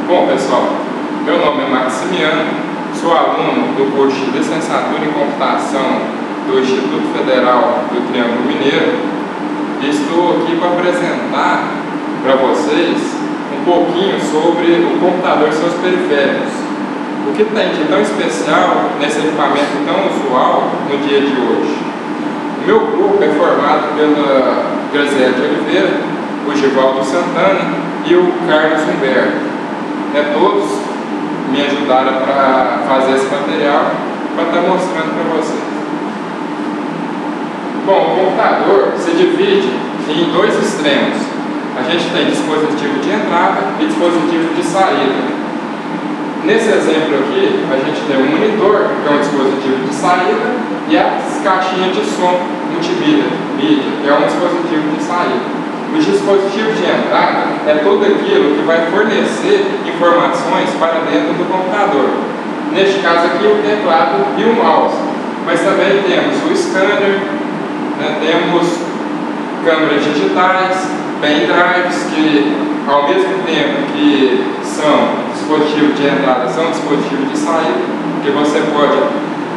Bom, pessoal, meu nome é Maximiano, sou aluno do curso de Licenciatura em Computação do Instituto Federal do Triângulo Mineiro e estou aqui para apresentar para vocês um pouquinho sobre o computador e seus periféricos. O que tem de tão especial nesse equipamento tão usual no dia de hoje? O meu grupo é formado pela Graziele de Oliveira, o Givaldo Santana e o Carlos Humberto. Todos me ajudaram para fazer esse material para estar mostrando para vocês. Bom, o computador se divide em dois extremos. A gente tem dispositivo de entrada e dispositivo de saída. Nesse exemplo aqui, a gente tem um monitor, que é um dispositivo de saída, e as caixinhas de som multimídia, que é um dispositivo de saída. O dispositivo de entrada é tudo aquilo que vai fornecer informações para dentro do computador. Neste caso aqui, o teclado e o mouse. Mas também temos o scanner, temos câmeras digitais, pendrives, que ao mesmo tempo que são dispositivos de entrada, são dispositivos de saída, que você pode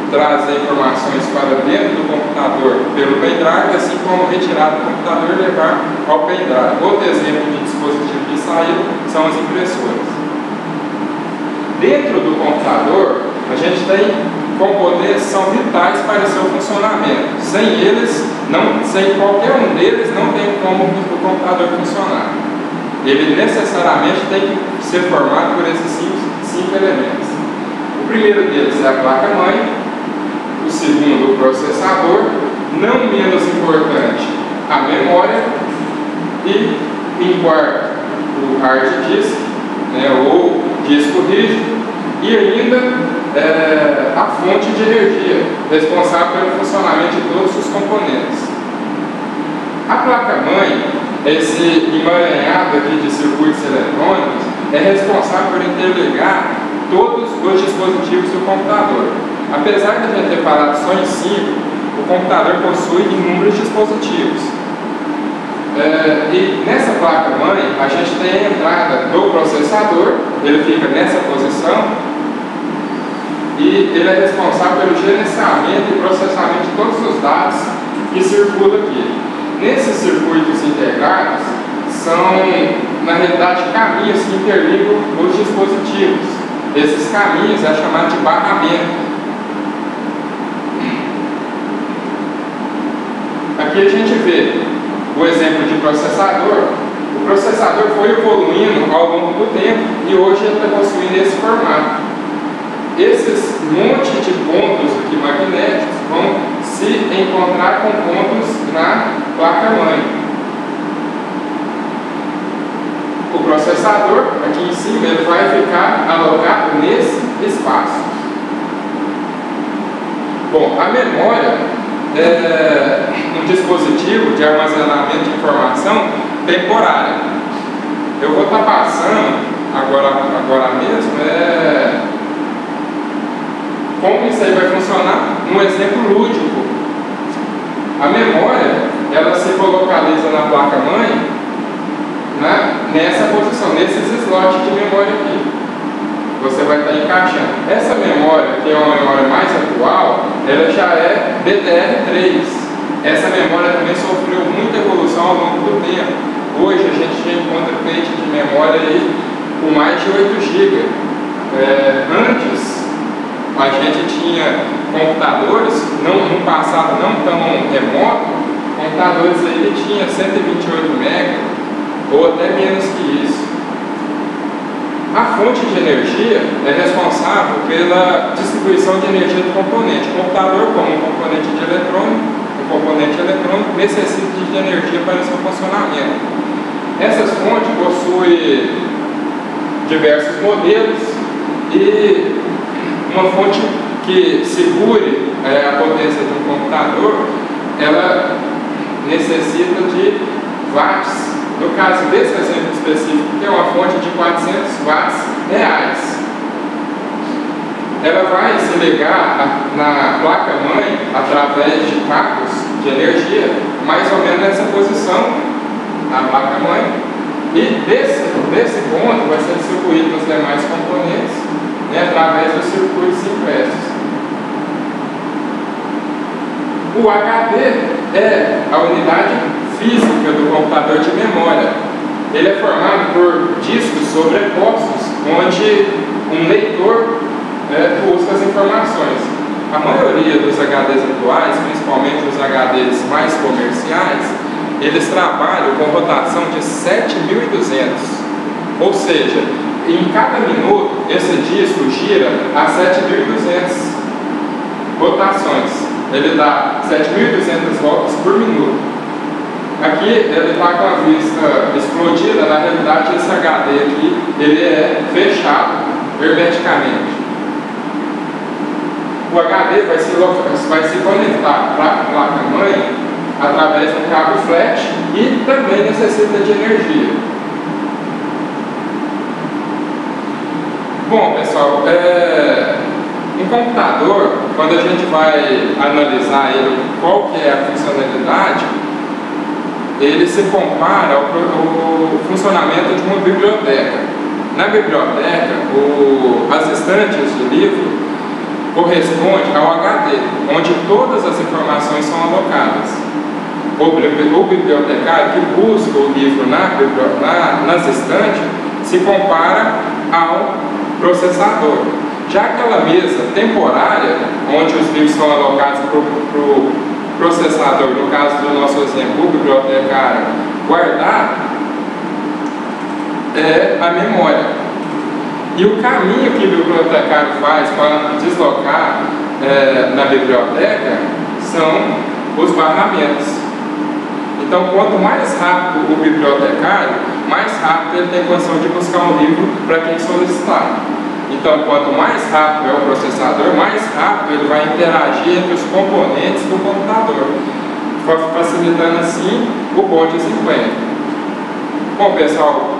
trazer informações para dentro do computador pelo pendrive, assim como retirar do computador e levar ao pendrive. Outro exemplo de dispositivo de saída são as impressoras. Dentro do computador, a gente tem componentes que são vitais para o seu funcionamento. Sem qualquer um deles, não tem como o computador funcionar. Ele necessariamente tem que ser formado por esses cinco elementos. O primeiro deles é a placa-mãe, o segundo, o processador, não menos importante, a memória, e em quarto, o hard disk, ou disco rígido, e ainda a fonte de energia, responsável pelo funcionamento de todos os componentes. A placa-mãe, esse emaranhado aqui de circuitos eletrônicos, é responsável por interligar todos os dispositivos do computador. Apesar de a gente ter parado só em 5, o computador possui inúmeros dispositivos. E nessa placa-mãe, a gente tem a entrada do processador, ele fica nessa posição, e ele é responsável pelo gerenciamento e processamento de todos os dados que circulam aqui. Nesses circuitos integrados, são, na realidade, caminhos que interligam os dispositivos. Esses caminhos é chamado de barramento. Aqui a gente vê o exemplo de processador. O processador foi evoluindo ao longo do tempo e hoje ele está possuindo esse formato. Esses monte de pontos aqui magnéticos vão se encontrar com pontos na placa-mãe. O processador, aqui em cima, ele vai ficar alocado nesse espaço. Bom, a memória é um dispositivo de armazenamento de informação temporária. Eu vou estar passando agora mesmo como isso aí vai funcionar num exemplo lúdico. A memória, ela se localiza na placa-mãe, nessa posição, nesses slots de memória aqui. Você vai estar encaixando. Essa memória, que é uma memória mais atual, ela já é DDR3. Essa memória também sofreu muita evolução ao longo do tempo. Hoje a gente já encontra pente de memória aí com mais de 8 GB. Antes, a gente tinha computadores, no passado não tão remoto, computadores aí que tinha 128 MB ou até menos que isso. A fonte de energia é responsável pela distribuição de energia do componente. O computador, como um componente eletrônico, necessita de energia para o seu funcionamento. Essas fontes possuem diversos modelos e uma fonte que segure a potência de um computador, ela necessita de watts. No caso desse exemplo específico, que é uma fonte de 400 watts reais, ela vai se ligar na placa-mãe através de cabos de energia, mais ou menos nessa posição, a placa-mãe, E desse ponto vai ser distribuído nos demais componentes, né, através dos circuitos impressos. O HD é a unidade física do computador de memória. Ele é formado por discos sobrepostos, onde um leitor busca as informações. A maioria dos HDs atuais, principalmente os HDs mais comerciais, eles trabalham com rotação de 7.200. Ou seja, em cada minuto, esse disco gira a 7.200 rotações. Ele dá 7.200 voltas por minuto. Aqui ele está com a vista explodida. Na realidade, esse HD aqui ele é fechado hermeticamente. O HD vai se conectar para a placa-mãe através de um cabo flash e também necessita de energia. Bom, pessoal, um computador, quando a gente vai analisar ele, qual que é a funcionalidade, ele se compara ao funcionamento de uma biblioteca. Na biblioteca, as estantes de livro correspondem ao HD, onde todas as informações são alocadas. O bibliotecário que busca o livro nas estantes se compara ao processador. Já aquela mesa temporária, onde os livros são alocados para o processador, no caso do nosso exemplo, o bibliotecário guardar, é a memória. E o caminho que o bibliotecário faz para deslocar na biblioteca são os barramentos. Então, quanto mais rápido o bibliotecário, mais rápido ele tem condição de buscar um livro para quem solicitar. Então, quanto mais rápido é o processador, mais rápido ele vai interagir entre os componentes do computador, facilitando assim o bom desempenho. Bom, pessoal,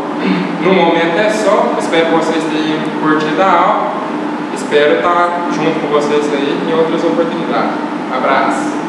no momento é só. Espero que vocês tenham curtido a aula. Espero estar junto com vocês aí em outras oportunidades. Abraço!